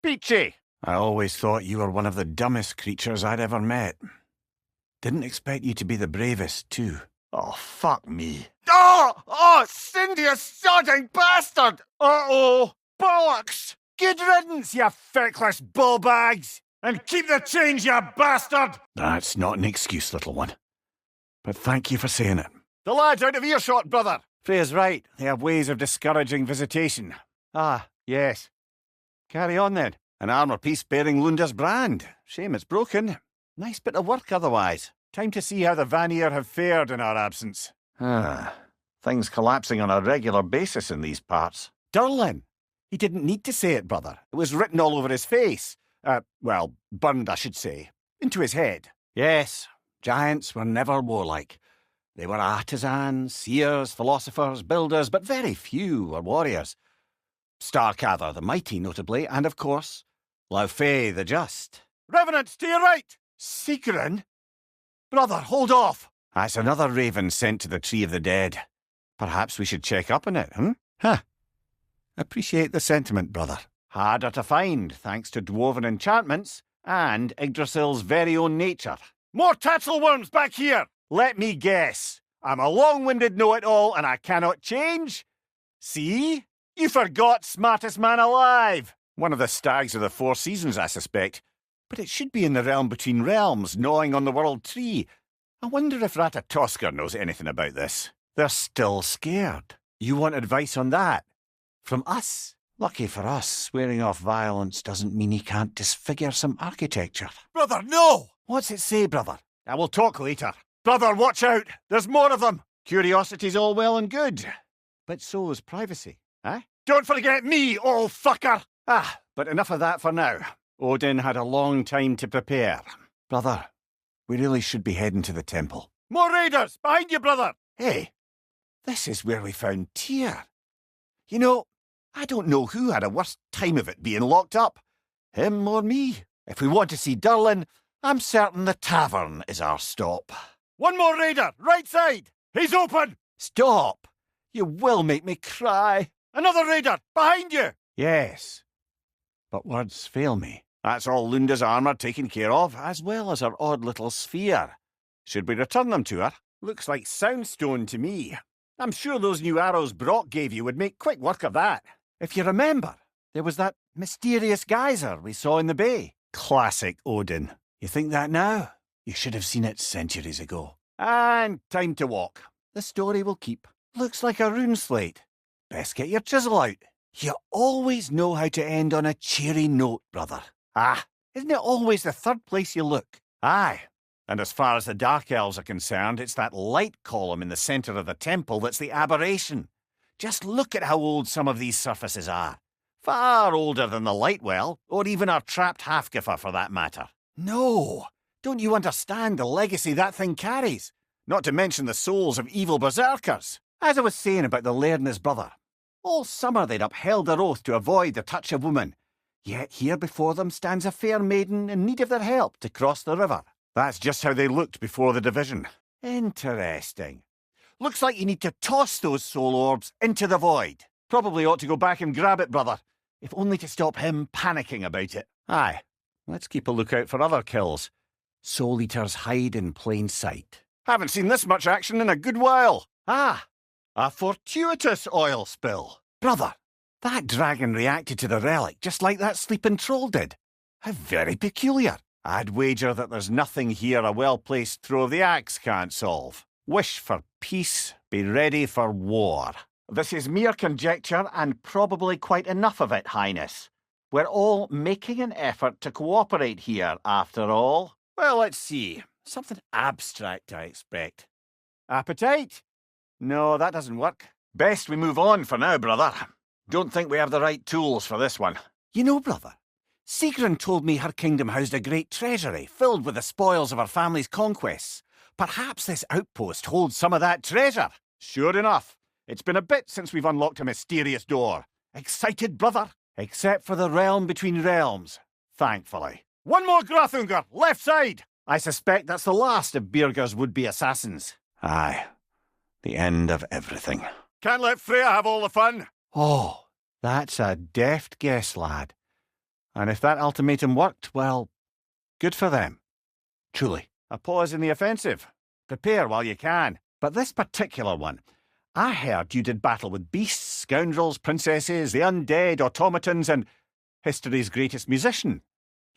speechy. I always thought you were one of the dumbest creatures I'd ever met. Didn't expect you to be the bravest, too. Oh, fuck me. Oh, Cindy, you sodding bastard! Uh-oh, bollocks! Good riddance, you feckless bullbags! And keep the change, you bastard! That's not an excuse, little one. But thank you for saying it. The lad's out of earshot, brother. Freya's right. They have ways of discouraging visitation. Ah, yes. Carry on, then. An armour piece bearing Lunda's brand. Shame it's broken. Nice bit of work otherwise. Time to see how the Vanir have fared in our absence. Things collapsing on a regular basis in these parts. Durlin! He didn't need to say it, brother. It was written all over his face. Well, burned, I should say. Into his head. Yes, giants were never warlike. They were artisans, seers, philosophers, builders, but very few were warriors. Starkather the Mighty, notably, and of course, Laufey the Just. Revenants, to your right! Seekrin? Brother, hold off! That's another raven sent to the Tree of the Dead. Perhaps we should check up on it, Huh. Appreciate the sentiment, brother. Harder to find, thanks to dwarven enchantments and Yggdrasil's very own nature. More tatzelworms back here! Let me guess. I'm a long-winded know-it-all and I cannot change? See? You forgot smartest man alive. One of the stags of the Four Seasons, I suspect. But it should be in the realm between realms, gnawing on the world tree. I wonder if Ratatoskr knows anything about this. They're still scared. You want advice on that? From us? Lucky for us, swearing off violence doesn't mean he can't disfigure some architecture. Brother, no! What's it say, brother? I will talk later. Brother, watch out! There's more of them! Curiosity's all well and good. But so is privacy, eh? Don't forget me, old fucker! But enough of that for now. Odin had a long time to prepare. Brother, we really should be heading to the temple. More raiders! Behind you, brother! Hey, this is where we found Tyr. You know, I don't know who had a worse time of it being locked up. Him or me. If we want to see Durlin, I'm certain the tavern is our stop. One more raider, right side! He's open! Stop! You will make me cry. Another raider, behind you! Yes, but words fail me. That's all Lunda's armour taken care of, as well as her odd little sphere. Should we return them to her? Looks like soundstone to me. I'm sure those new arrows Brock gave you would make quick work of that. If you remember, there was that mysterious geyser we saw in the bay. Classic Odin. You think that now? You should have seen it centuries ago. And time to walk. The story will keep. Looks like a rune slate. Best get your chisel out. You always know how to end on a cheery note, brother. Isn't it always the third place you look? Aye. And as far as the Dark Elves are concerned, it's that light column in the centre of the temple that's the aberration. Just look at how old some of these surfaces are. Far older than the Lightwell, or even our trapped Halfgiffer for that matter. No! Don't you understand the legacy that thing carries? Not to mention the souls of evil berserkers. As I was saying about the laird and his brother. All summer they'd upheld their oath to avoid the touch of woman. Yet here before them stands a fair maiden in need of their help to cross the river. That's just how they looked before the division. Interesting. Looks like you need to toss those soul orbs into the void. Probably ought to go back and grab it, brother. If only to stop him panicking about it. Aye, let's keep a lookout for other kills. Soul Eaters hide in plain sight. Haven't seen this much action in a good while. A fortuitous oil spill. Brother, that dragon reacted to the relic just like that sleeping troll did. How very peculiar. I'd wager that there's nothing here a well-placed throw of the axe can't solve. Wish for peace, be ready for war. This is mere conjecture and probably quite enough of it, Highness. We're all making an effort to cooperate here, after all. Well, let's see. Something abstract, I expect. Appetite? No, that doesn't work. Best we move on for now, brother. Don't think we have the right tools for this one. You know, brother, Sigrun told me her kingdom housed a great treasury filled with the spoils of her family's conquests. Perhaps this outpost holds some of that treasure. Sure enough. It's been a bit since we've unlocked a mysterious door. Excited, brother? Except for the realm between realms, thankfully. One more Grothunger, left side! I suspect that's the last of Birger's would-be assassins. Aye. The end of everything. Can't let Freya have all the fun. Oh, that's a deft guess, lad. And if that ultimatum worked, well, good for them. Truly. A pause in the offensive. Prepare while you can. But this particular one, I heard you did battle with beasts, scoundrels, princesses, the undead, automatons, and history's greatest musician.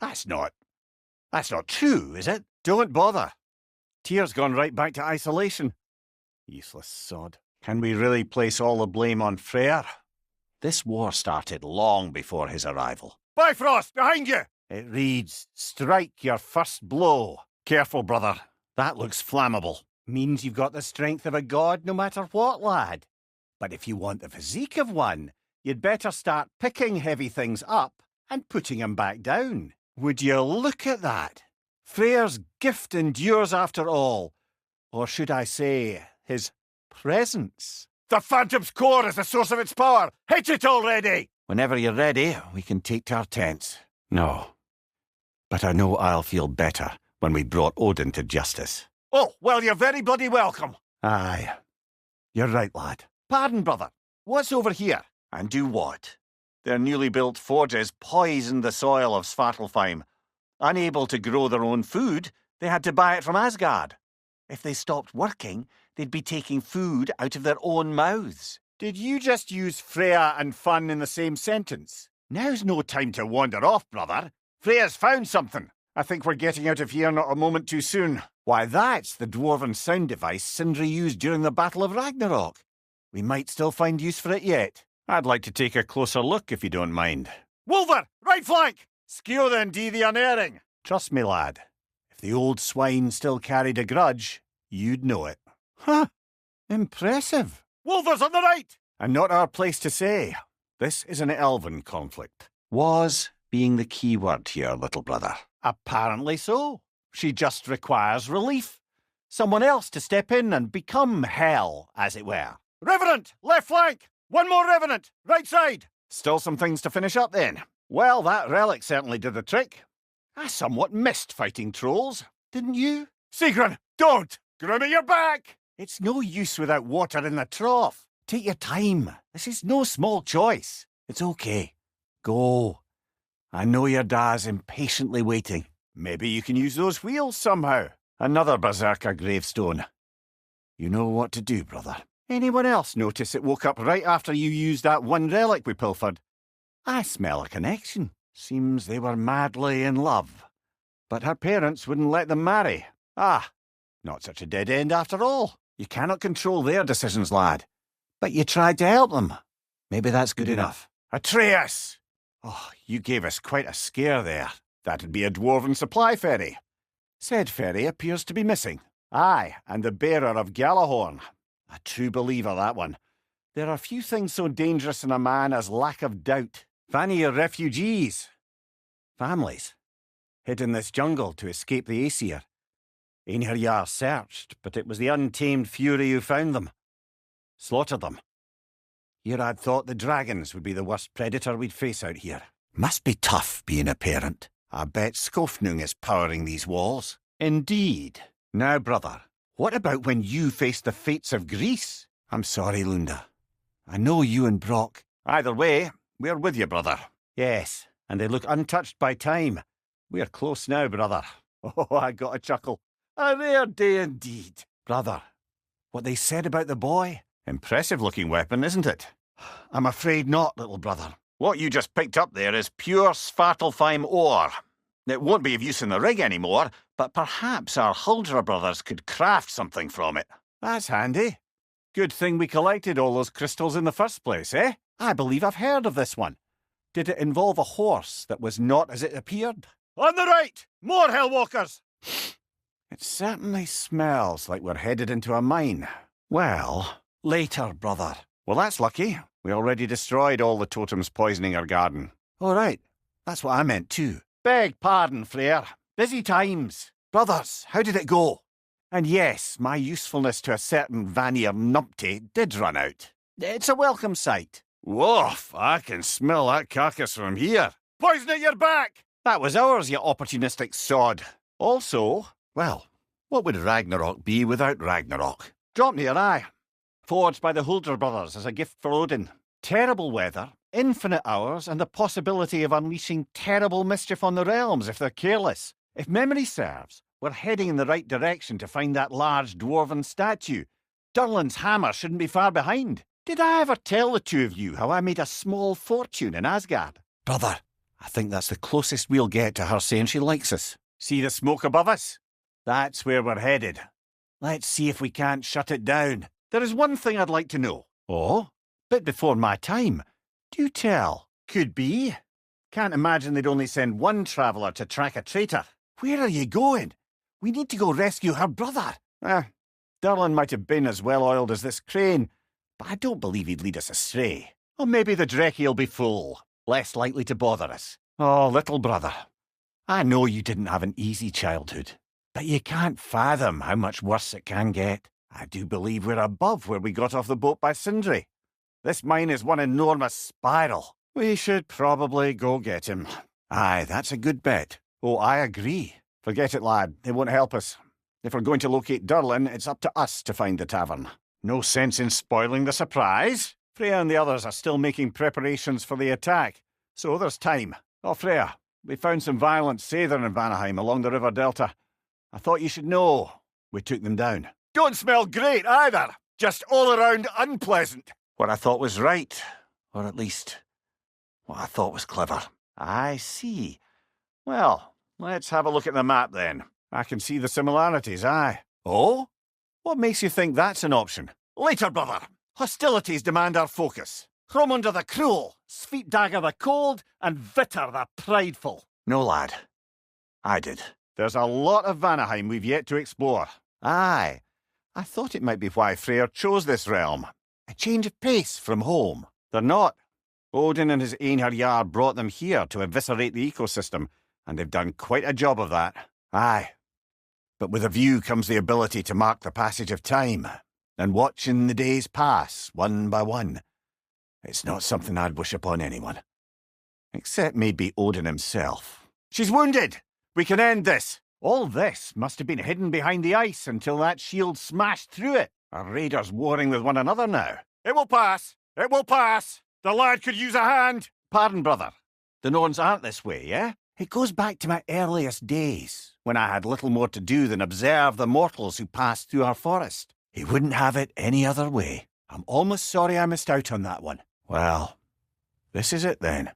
That's not true, is it? Don't bother. Tyr's gone right back to isolation. Useless sod. Can we really place all the blame on Freyr? This war started long before his arrival. Bifrost, behind you! It reads, strike your first blow. Careful, brother. That looks flammable. Means you've got the strength of a god no matter what, lad. But if you want the physique of one, you'd better start picking heavy things up and putting 'em back down. Would you look at that? Freyr's gift endures after all. Or should I say, his presence. The Phantom's core is the source of its power. Hit it already! Whenever you're ready, we can take to our tents. No. But I know I'll feel better when we brought Odin to justice. Oh, well, you're very bloody welcome. Aye. You're right, lad. Pardon, brother. What's over here? And do what? Their newly built forges poisoned the soil of Svartalfheim. Unable to grow their own food, they had to buy it from Asgard. If they stopped working, they'd be taking food out of their own mouths. Did you just use Freya and fun in the same sentence? Now's no time to wander off, brother. Freya's found something. I think we're getting out of here not a moment too soon. Why, that's the dwarven sound device Sindri used during the Battle of Ragnarok. We might still find use for it yet. I'd like to take a closer look, if you don't mind. Wolver, right flank! Skew then, D the unerring. Trust me, lad. If the old swine still carried a grudge, you'd know it. Huh. Impressive. Wolver's on the right! And not our place to say. This is an elven conflict. Was being the key word here, little brother. Apparently so. She just requires relief. Someone else to step in and become hell, as it were. Revenant, left flank! One more Revenant, right side! Still some things to finish up then. Well, that relic certainly did the trick. I somewhat missed fighting trolls, didn't you? Sigrun, don't! Grim at your back! It's no use without water in the trough. Take your time. This is no small choice. It's okay. Go. I know your dad's impatiently waiting. Maybe you can use those wheels somehow. Another berserker gravestone. You know what to do, brother. Anyone else notice it woke up right after you used that one relic we pilfered? I smell a connection. Seems they were madly in love. But her parents wouldn't let them marry. Ah, not such a dead end after all. You cannot control their decisions, lad. But you tried to help them. Maybe that's good enough. Atreus! Oh, you gave us quite a scare there. That'd be a dwarven supply ferry. Said ferry appears to be missing. Aye, and the bearer of Gjallarhorn. A true believer, that one. There are few things so dangerous in a man as lack of doubt. Vanir refugees. Families. Hid in this jungle to escape the Aesir. Einherjar searched, but it was the untamed fury who found them. Slaughtered them. Here I'd thought the dragons would be the worst predator we'd face out here. Must be tough being a parent. I bet Skofnung is powering these walls. Indeed. Now, brother, what about when you faced the fates of Greece? I'm sorry, Lunda. I know you and Brock. Either way, we're with you, brother. Yes, and they look untouched by time. We're close now, brother. Oh, I got a chuckle. A rare day indeed. Brother, what they said about the boy? Impressive-looking weapon, isn't it? I'm afraid not, little brother. What you just picked up there is pure Svartalfheim ore. It won't be of use in the rig anymore, but perhaps our Huldra brothers could craft something from it. That's handy. Good thing we collected all those crystals in the first place, eh? I believe I've heard of this one. Did it involve a horse that was not as it appeared? On the right! More Hellwalkers! It certainly smells like we're headed into a mine. Well, later, brother. Well, that's lucky. We already destroyed all the totems poisoning our garden. All right. That's what I meant too. Beg pardon, Freyr. Busy times. Brothers, how did it go? And yes, my usefulness to a certain Vanir numpty did run out. It's a welcome sight. Woof, I can smell that carcass from here. Poison at your back! That was ours, you opportunistic sod. Also, well, what would Ragnarok be without Ragnarok? Drop near eye. Forged by the Huldra brothers as a gift for Odin. Terrible weather, infinite hours and the possibility of unleashing terrible mischief on the realms if they're careless. If memory serves, we're heading in the right direction to find that large dwarven statue. Durlin's hammer shouldn't be far behind. Did I ever tell the two of you how I made a small fortune in Asgard? Brother, I think that's the closest we'll get to her saying she likes us. See the smoke above us? That's where we're headed. Let's see if we can't shut it down. There is one thing I'd like to know. Oh? Bit before my time. Do tell. Could be. Can't imagine they'd only send one traveller to track a traitor. Where are you going? We need to go rescue her brother. Durlin might have been as well-oiled as this crane, but I don't believe he'd lead us astray. Or maybe the Dreckie'll be full, less likely to bother us. Oh, little brother, I know you didn't have an easy childhood, but you can't fathom how much worse it can get. I do believe we're above where we got off the boat by Sindri. This mine is one enormous spiral. We should probably go get him. Aye, that's a good bet. Oh, I agree. Forget it, lad. They won't help us. If we're going to locate Durlin, it's up to us to find the tavern. No sense in spoiling the surprise. Freya and the others are still making preparations for the attack, so there's time. Oh, Freya, we found some violent Seither in Vanaheim along the river delta. I thought you should know. We took them down. Don't smell great either. Just all around unpleasant. What I thought was right, or at least what I thought was clever. I see. Well, let's have a look at the map then. I can see the similarities, aye. Oh? What makes you think that's an option? Later, brother. Hostilities demand our focus. Hromunder the cruel, Sweetdagger the cold, and Vitter the prideful. No, lad. I did. There's a lot of Vanaheim we've yet to explore. Aye. I thought it might be why Freyr chose this realm. A change of pace from home. They're not. Odin and his Einherjar Jarl brought them here to eviscerate the ecosystem, and they've done quite a job of that. Aye. But with a view comes the ability to mark the passage of time, and watching the days pass, one by one. It's not something I'd wish upon anyone. Except maybe Odin himself. She's wounded! We can end this! All this must have been hidden behind the ice until that shield smashed through it. Our raiders warring with one another now. It will pass! It will pass! The lad could use a hand! Pardon, brother. The Norns aren't this way, yeah? It goes back to my earliest days, when I had little more to do than observe the mortals who passed through our forest. He wouldn't have it any other way. I'm almost sorry I missed out on that one. Well, this is it then.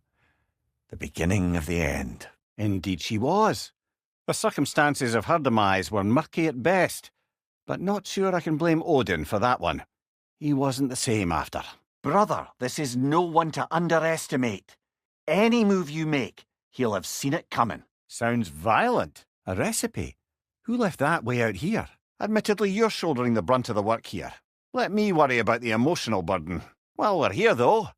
The beginning of the end. Indeed she was. The circumstances of her demise were murky at best, but not sure I can blame Odin for that one. He wasn't the same after. Brother, this is no one to underestimate. Any move you make, he'll have seen it coming. Sounds violent. A recipe? Who left that way out here? Admittedly, you're shouldering the brunt of the work here. Let me worry about the emotional burden. While we're here, though,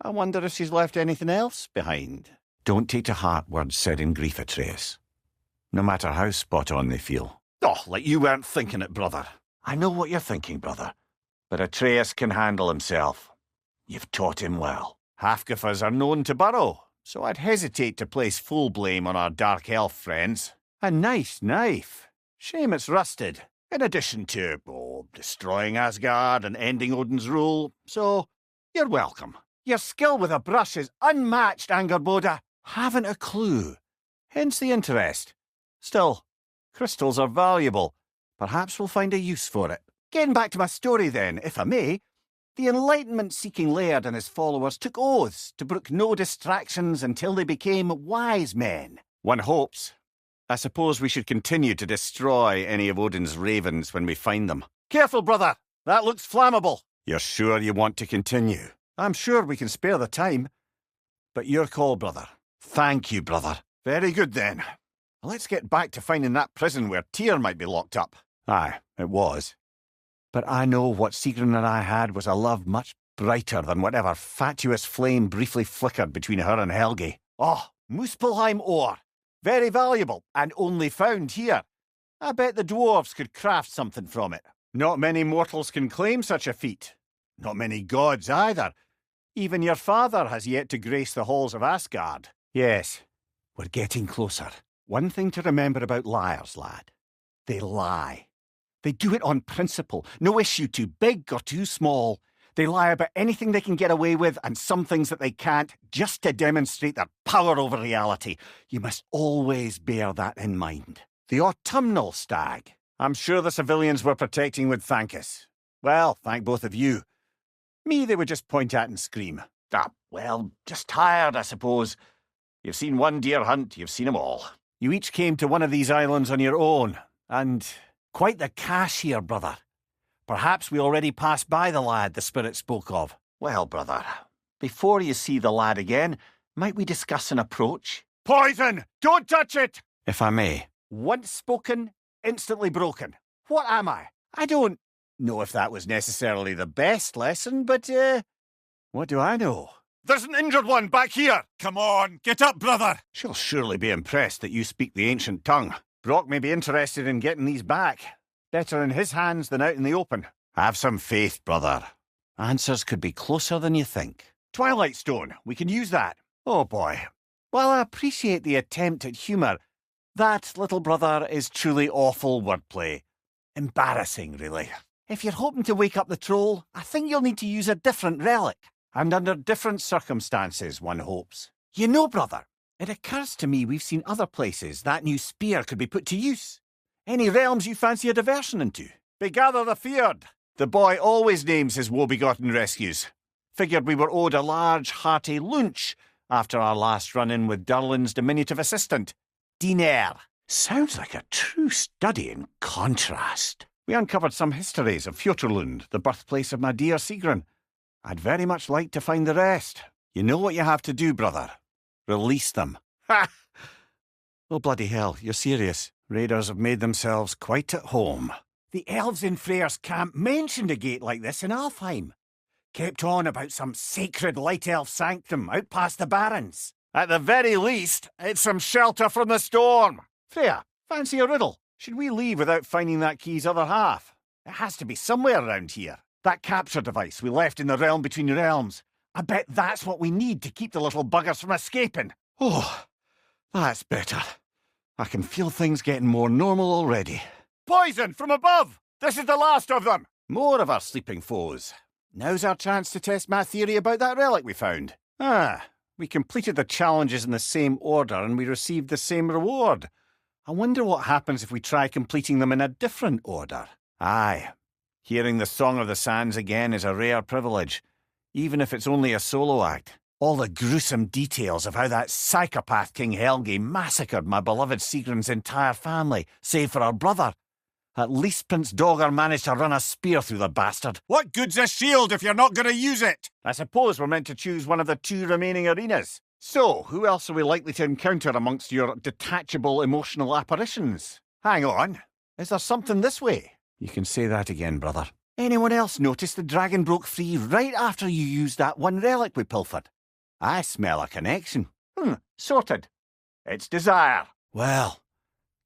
I wonder if she's left anything else behind. Don't take to heart words said in grief, Atreus. No matter how spot on they feel. Oh, like you weren't thinking it, brother. I know what you're thinking, brother. But Atreus can handle himself. You've taught him well. Halfgafas are known to burrow, so I'd hesitate to place full blame on our dark elf friends. A nice knife. Shame it's rusted. In addition to, destroying Asgard and ending Odin's rule. So, you're welcome. Your skill with a brush is unmatched, Angerboda. Haven't a clue. Hence the interest. Still, crystals are valuable. Perhaps we'll find a use for it. Getting back to my story then, if I may. The Enlightenment-seeking Laird and his followers took oaths to brook no distractions until they became wise men. One hopes. I suppose we should continue to destroy any of Odin's ravens when we find them. Careful, brother! That looks flammable! You're sure you want to continue? I'm sure we can spare the time. But your call, brother. Thank you, brother. Very good, then. Let's get back to finding that prison where Tyr might be locked up. Aye, it was. But I know what Sigrun and I had was a love much brighter than whatever fatuous flame briefly flickered between her and Helgi. Oh, Muspelheim ore. Very valuable, and only found here. I bet the dwarves could craft something from it. Not many mortals can claim such a feat. Not many gods either. Even your father has yet to grace the halls of Asgard. Yes, we're getting closer. One thing to remember about liars, lad. They lie. They do it on principle. No issue too big or too small. They lie about anything they can get away with and some things that they can't, just to demonstrate their power over reality. You must always bear that in mind. The autumnal stag. I'm sure the civilians were protecting would thank us. Well, thank both of you. Me they would just point at and scream. Well, just tired, I suppose. You've seen one deer hunt, you've seen 'em all. You each came to one of these islands on your own, and quite the cache here, brother. Perhaps we already passed by the lad the spirit spoke of. Well, brother, before you see the lad again, might we discuss an approach? Poison! Don't touch it! If I may. Once spoken, instantly broken. What am I? I don't know if that was necessarily the best lesson, but, what do I know? There's an injured one back here! Come on, get up, brother! She'll surely be impressed that you speak the ancient tongue. Brock may be interested in getting these back. Better in his hands than out in the open. Have some faith, brother. Answers could be closer than you think. Twilight Stone, we can use that. Oh boy. While I appreciate the attempt at humour, that, little brother, is truly awful wordplay. Embarrassing, really. If you're hoping to wake up the troll, I think you'll need to use a different relic. And under different circumstances, one hopes. You know, brother, it occurs to me we've seen other places that new spear could be put to use. Any realms you fancy a diversion into? Begather the feared. The boy always names his woe-begotten rescues. Figured we were owed a large, hearty lunch after our last run-in with Durlin's diminutive assistant, Diner. Sounds like a true study in contrast. We uncovered some histories of Fjoturlund, the birthplace of my dear Sigrun. I'd very much like to find the rest. You know what you have to do, brother. Release them. Ha! Oh, bloody hell, you're serious. Raiders have made themselves quite at home. The elves in Freyr's camp mentioned a gate like this in Alfheim. Kept on about some sacred light elf sanctum out past the barrens. At the very least, it's some shelter from the storm. Freyr, fancy a riddle. Should we leave without finding that key's other half? It has to be somewhere around here. That capture device we left in the realm between realms. I bet that's what we need to keep the little buggers from escaping. Oh, that's better. I can feel things getting more normal already. Poison from above! This is the last of them! More of our sleeping foes. Now's our chance to test my theory about that relic we found. We completed the challenges in the same order and we received the same reward. I wonder what happens if we try completing them in a different order. Aye. Hearing the Song of the Sands again is a rare privilege, even if it's only a solo act. All the gruesome details of how that psychopath King Helgi massacred my beloved Sigrun's entire family, save for our brother. At least Prince Dogger managed to run a spear through the bastard. What good's a shield if you're not going to use it? I suppose we're meant to choose one of the 2 remaining arenas. So, who else are we likely to encounter amongst your detachable emotional apparitions? Hang on. Is there something this way? You can say that again, brother. Anyone else notice the dragon broke free right after you used that one relic we pilfered? I smell a connection. Sorted. It's Desire. Well,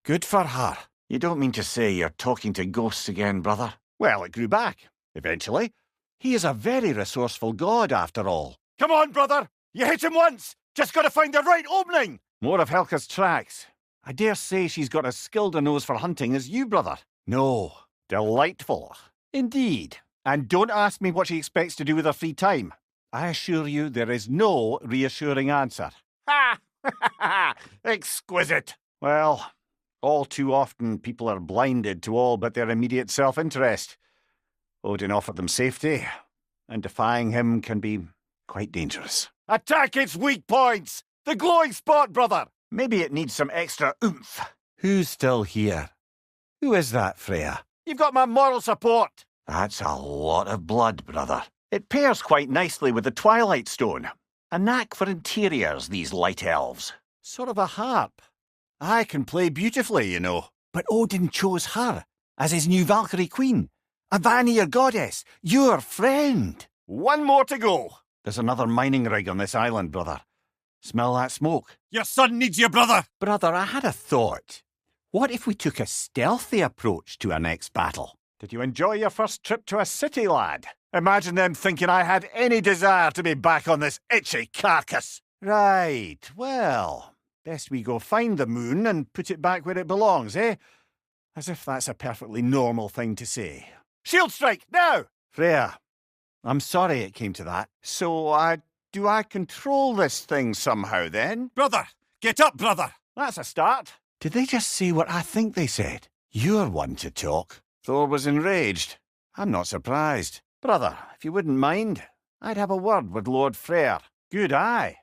good for her. You don't mean to say you're talking to ghosts again, brother? Well, it grew back. Eventually. He is a very resourceful god, after all. Come on, brother! You hit him once! Just gotta find the right opening! More of Helka's tracks. I dare say she's got as skilled a nose for hunting as you, brother. No. Delightful. Indeed. And don't ask me what she expects to do with her free time. I assure you there is no reassuring answer. Ha! Exquisite. Well, all too often people are blinded to all but their immediate self-interest. Odin offered them safety, and defying him can be quite dangerous. Attack its weak points! The glowing spot, brother! Maybe it needs some extra oomph. Who's still here? Who is that, Freya? You've got my moral support! That's a lot of blood, brother. It pairs quite nicely with the Twilight Stone. A knack for interiors, these light elves. Sort of a harp. I can play beautifully, you know. But Odin chose her as his new Valkyrie queen. A Vanir goddess, your friend. One more to go. There's another mining rig on this island, brother. Smell that smoke? Your son needs you, brother. Brother, I had a thought. What if we took a stealthy approach to our next battle? Did you enjoy your first trip to a city, lad? Imagine them thinking I had any desire to be back on this itchy carcass. Right, well, best we go find the moon and put it back where it belongs, eh? As if that's a perfectly normal thing to say. Shield strike, now! Freya, I'm sorry it came to that. So, do I control this thing somehow then? Brother! Get up, brother! That's a start. Did they just say what I think they said? You're one to talk. Thor was enraged. I'm not surprised. Brother, if you wouldn't mind, I'd have a word with Lord Freyr. Good eye.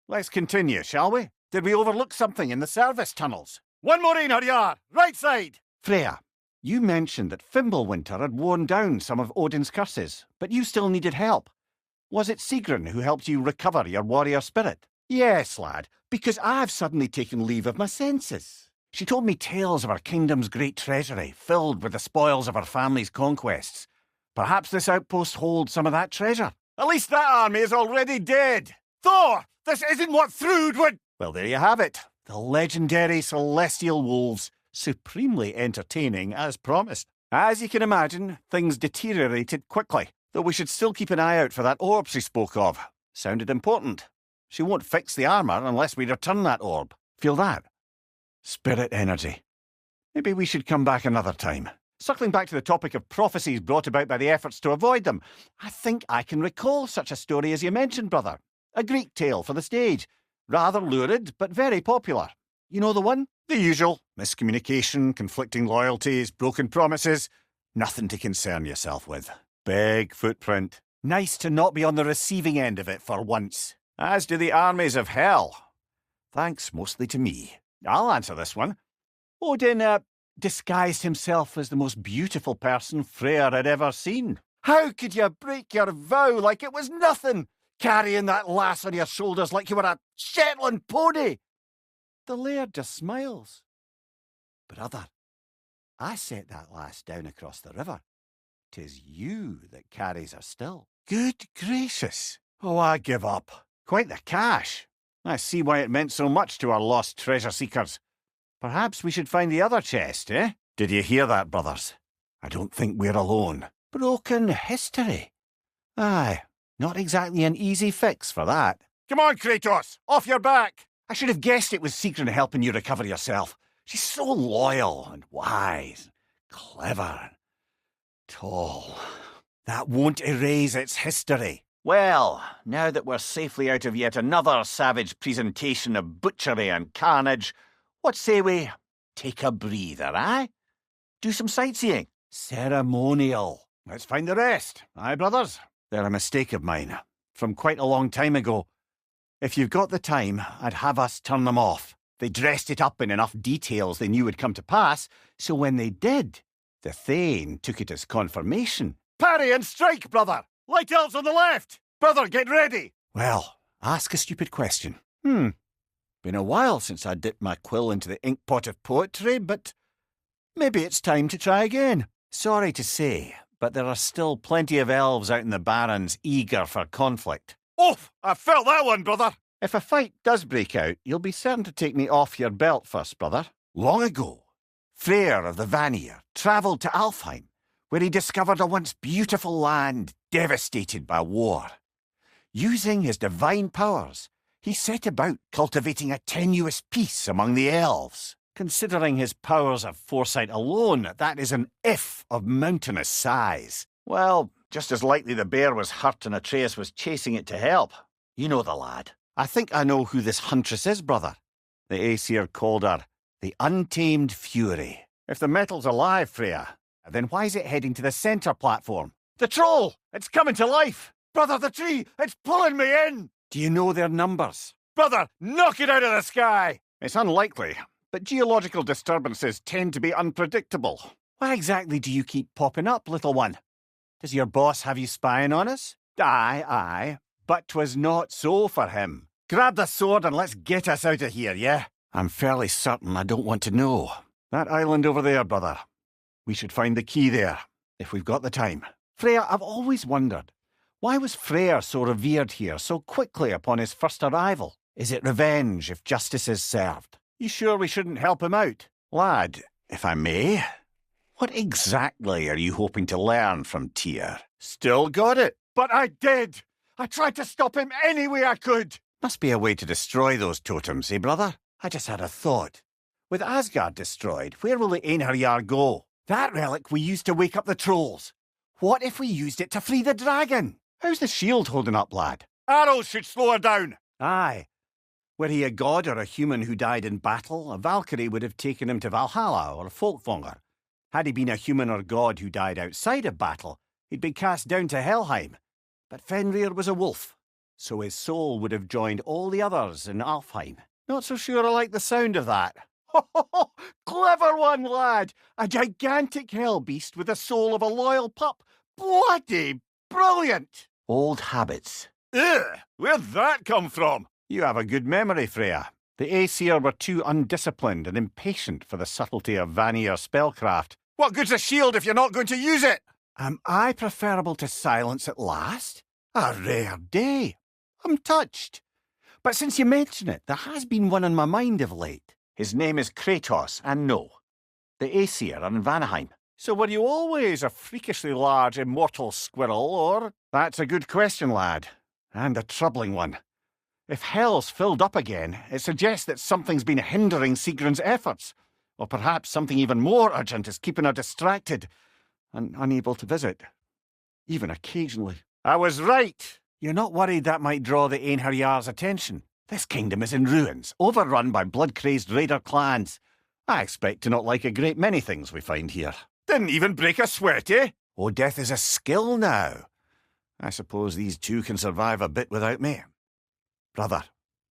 Let's continue, shall we? Did we overlook something in the service tunnels? One more in, Harjar! Right side! Freya, you mentioned that Fimbulwinter had worn down some of Odin's curses, but you still needed help. Was it Sigrun who helped you recover your warrior spirit? Yes, lad, because I've suddenly taken leave of my senses. She told me tales of her kingdom's great treasury, filled with the spoils of her family's conquests. Perhaps this outpost holds some of that treasure. At least that army is already dead! Thor! This isn't what Thrud would— Well, there you have it. The legendary celestial wolves, supremely entertaining as promised. As you can imagine, things deteriorated quickly, though we should still keep an eye out for that orb she spoke of. Sounded important. She won't fix the armour unless we return that orb. Feel that? Spirit energy. Maybe we should come back another time. Circling back to the topic of prophecies brought about by the efforts to avoid them, I think I can recall such a story as you mentioned, brother. A Greek tale for the stage. Rather lurid, but very popular. You know the one? The usual. Miscommunication, conflicting loyalties, broken promises. Nothing to concern yourself with. Big footprint. Nice to not be on the receiving end of it for once. As do the armies of hell. Thanks mostly to me. I'll answer this one. Odin, disguised himself as the most beautiful person Freyr had ever seen. How could you break your vow like it was nothing? Carrying that lass on your shoulders like you were a Shetland pony. The laird just smiles. Brother, I set that lass down across the river. 'Tis you that carries her still. Good gracious. Oh, I give up. Quite the cash. I see why it meant so much to our lost treasure seekers. Perhaps we should find the other chest, eh? Did you hear that, brothers? I don't think we're alone. Broken history. Aye, not exactly an easy fix for that. Come on, Kratos! Off your back! I should have guessed it was Sigrun helping you recover yourself. She's so loyal and wise, clever and tall. That won't erase its history. Well, now that we're safely out of yet another savage presentation of butchery and carnage, what say we take a breather, eh? Do some sightseeing. Ceremonial. Let's find the rest, aye, brothers? They're a mistake of mine, from quite a long time ago. If you've got the time, I'd have us turn them off. They dressed it up in enough details they knew would come to pass, so when they did, the Thane took it as confirmation. Parry and strike, brother! Light elves on the left! Brother, get ready! Well, ask a stupid question. Been a while since I dipped my quill into the ink pot of poetry, but maybe it's time to try again. Sorry to say, but there are still plenty of elves out in the Barrens eager for conflict. Oof! I felt that one, brother! If a fight does break out, you'll be certain to take me off your belt first, brother. Long ago, Freyr of the Vanir travelled to Alfheim, where he discovered a once beautiful land devastated by war. Using his divine powers, he set about cultivating a tenuous peace among the elves. Considering his powers of foresight alone, that is an if of mountainous size. Well, just as likely the bear was hurt and Atreus was chasing it to help. You know the lad. I think I know who this huntress is, brother. The Aesir called her the Untamed Fury. If the metal's alive, Freya, then why is it heading to the centre platform? The troll! It's coming to life! Brother, the tree! It's pulling me in! Do you know their numbers? Brother, knock it out of the sky! It's unlikely, but geological disturbances tend to be unpredictable. Why exactly do you keep popping up, little one? Does your boss have you spying on us? Aye, but 'twas not so for him. Grab the sword and let's get us out of here, yeah? I'm fairly certain I don't want to know. That island over there, brother. We should find the key there, if we've got the time. Freya, I've always wondered, why was Freyr so revered here so quickly upon his first arrival? Is it revenge if justice is served? You sure we shouldn't help him out? Lad, if I may, what exactly are you hoping to learn from Tyr? Still got it? But I did! I tried to stop him any way I could! Must be a way to destroy those totems, eh, brother? I just had a thought. With Asgard destroyed, where will the Einherjar go? That relic we used to wake up the trolls. What if we used it to free the dragon? How's the shield holding up, lad? Arrows should slow her down. Aye. Were he a god or a human who died in battle, a Valkyrie would have taken him to Valhalla or Folkvanger. Had he been a human or god who died outside of battle, he'd be cast down to Helheim. But Fenrir was a wolf, so his soul would have joined all the others in Alfheim. Not so sure I like the sound of that. Ho, ho, ho! Clever one, lad! A gigantic hell beast with the soul of a loyal pup. Bloody brilliant! Old habits. Ugh! Where'd that come from? You have a good memory, Freya. The Aesir were too undisciplined and impatient for the subtlety of Vanir spellcraft. What good's a shield if you're not going to use it? Am I preferable to silence at last? A rare day. I'm touched. But since you mention it, there has been one on my mind of late. His name is Kratos, and no, the Aesir are in Vanaheim. So were you always a freakishly large immortal squirrel, or? That's a good question, lad, and a troubling one. If hell's filled up again, it suggests that something's been hindering Sigrun's efforts, or perhaps something even more urgent is keeping her distracted and unable to visit, even occasionally. I was right. You're not worried that might draw the Einherjar's attention? This kingdom is in ruins, overrun by blood-crazed raider clans. I expect to not like a great many things we find here. Didn't even break a sweat, eh? Oh, death is a skill now. I suppose these two can survive a bit without me. Brother,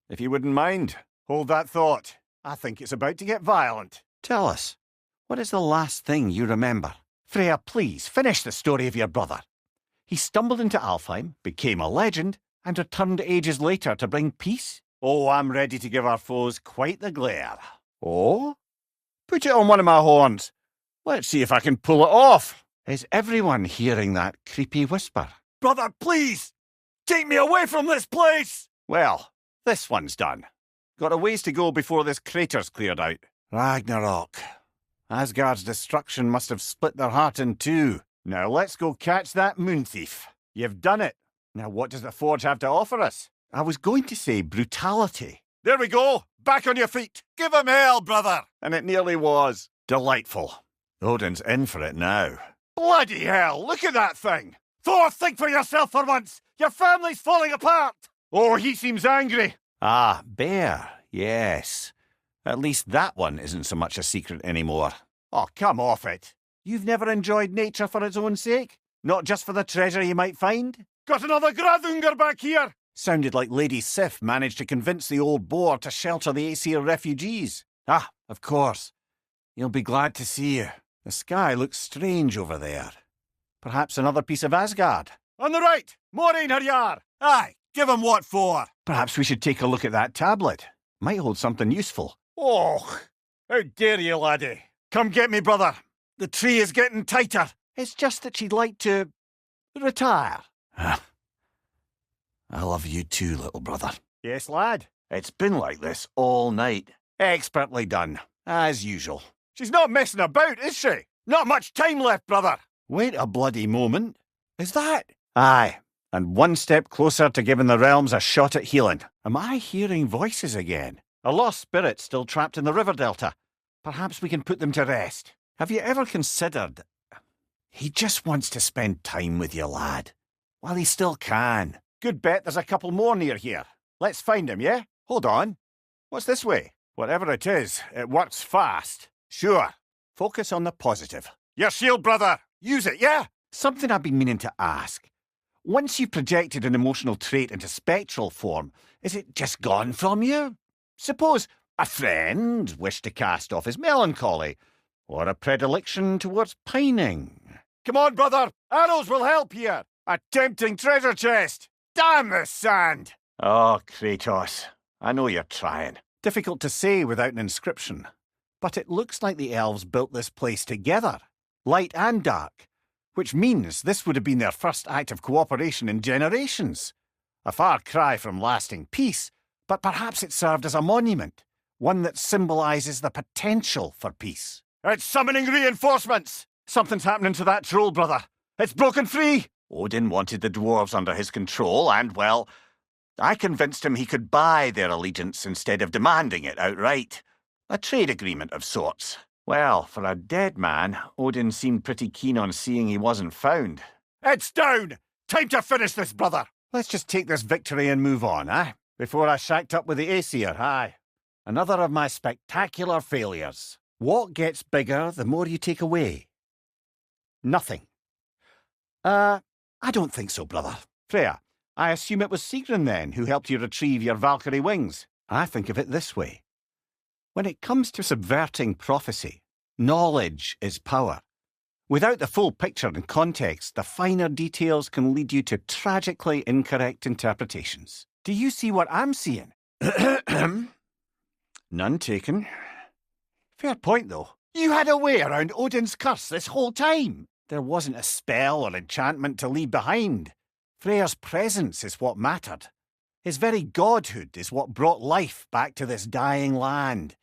if you wouldn't mind, Hold that thought. I think it's about to get violent. tell us, what is the last thing you remember? Freya, please, finish the story of your brother. He stumbled into Alfheim, became a legend, and returned ages later to bring peace? Oh, I'm ready to give our foes quite the glare. Oh? Put it on one of my horns. Let's see if I can pull it off. Is everyone hearing that creepy whisper? Brother, please! Take me away from this place! Well, this one's done. Got a ways to go before this crater's cleared out. Ragnarok. Asgard's destruction must have split their heart in two. Now let's go catch that moon thief. You've done it. Now what does the forge have to offer us? I was going to say brutality. There we go. Back on your feet. Give him hell, brother. And it nearly was. Delightful. Odin's in for it now. Bloody hell, look at that thing. Thor, think for yourself for once. Your family's falling apart. Oh, he seems angry. Ah, bear. Yes. At least that one isn't so much a secret anymore. Oh, come off it. You've never enjoyed nature for its own sake? Not just for the treasure you might find? Got another Grathungar back here. Sounded like Lady Sif managed to convince the old boar to shelter the Aesir refugees. Ah, of course. You'll be glad to see you. The sky looks strange over there. Perhaps another piece of Asgard. On the right, more Einherjar. Aye, give him what for. Perhaps we should take a look at that tablet. Might hold something useful. Oh, how dare you, laddie. Come get me, brother. The tree is getting tighter. It's just that she'd like to retire. I love you too, little brother. Yes, lad. It's been like this all night. Expertly done, as usual. She's not messing about, is she? Not much time left, brother. Wait a bloody moment. Is that? Aye, and one step closer to giving the realms a shot at healing. Am I hearing voices again? A lost spirit still trapped in the river delta. Perhaps we can put them to rest. Have you ever considered... He just wants to spend time with you, lad. While he still can. Good bet there's a couple more near here. Let's find him, yeah? Hold on. What's this way? Whatever it is, it works fast. Sure. Focus on the positive. Your shield, brother. Use it, yeah? Something I've been meaning to ask. Once you've projected an emotional trait into spectral form, is it just gone from you? Suppose a friend wished to cast off his melancholy, or a predilection towards pining. Come on, brother. Arrows will help here. A tempting treasure chest. Damn the sand. Oh, Kratos. I know you're trying. Difficult to say without an inscription. But it looks like the elves built this place together, light and dark, which means this would have been their first act of cooperation in generations. A far cry from lasting peace, but perhaps it served as a monument, one that symbolises the potential for peace. It's summoning reinforcements. Something's happening to that troll, brother. It's broken free. Odin wanted the dwarves under his control, and, well, I convinced him he could buy their allegiance instead of demanding it outright. A trade agreement of sorts. Well, for a dead man, Odin seemed pretty keen on seeing he wasn't found. It's down. Time to finish this, brother! Let's just take this victory and move on, eh? Before I shacked up with the Aesir, aye. Another of my spectacular failures. What gets bigger the more you take away? Nothing. I don't think so, brother. Freya, I assume it was Sigrun then who helped you retrieve your Valkyrie wings. I think of it this way. When it comes to subverting prophecy, knowledge is power. Without the full picture and context, the finer details can lead you to tragically incorrect interpretations. Do you see what I'm seeing? None taken. Fair point, though. You had a way around Odin's curse this whole time. There wasn't a spell or enchantment to leave behind. Freya's presence is what mattered. His very godhood is what brought life back to this dying land.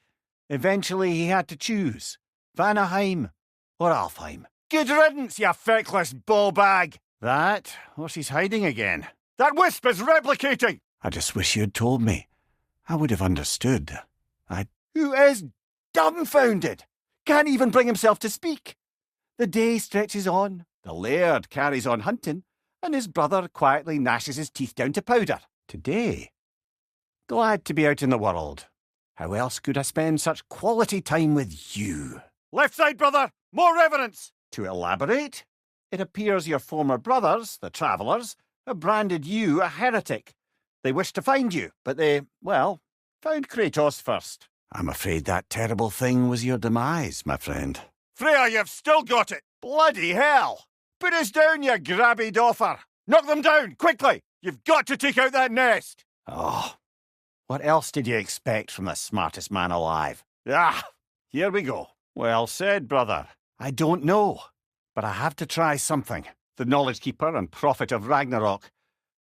Eventually he had to choose. Vanaheim or Alfheim. Good riddance, you feckless ballbag! That, or she's hiding again. That wisp is replicating! I just wish you'd told me. I would have understood. Who is dumbfounded? Can't even bring himself to speak. The day stretches on, the laird carries on hunting, and his brother quietly gnashes his teeth down to powder. Today? Glad to be out in the world. How else could I spend such quality time with you? Left side, brother! More evidence! To elaborate, it appears your former brothers, the Travellers, have branded you a heretic. They wished to find you, but they, well, found Kratos first. I'm afraid that terrible thing was your demise, my friend. Freya, you've still got it! Bloody hell! Put us down, you grabby doffer! Knock them down, quickly! You've got to take out that nest! Oh, what else did you expect from the smartest man alive? Here we go. Well said, brother. I don't know, but I have to try something. The Knowledge Keeper and prophet of Ragnarok.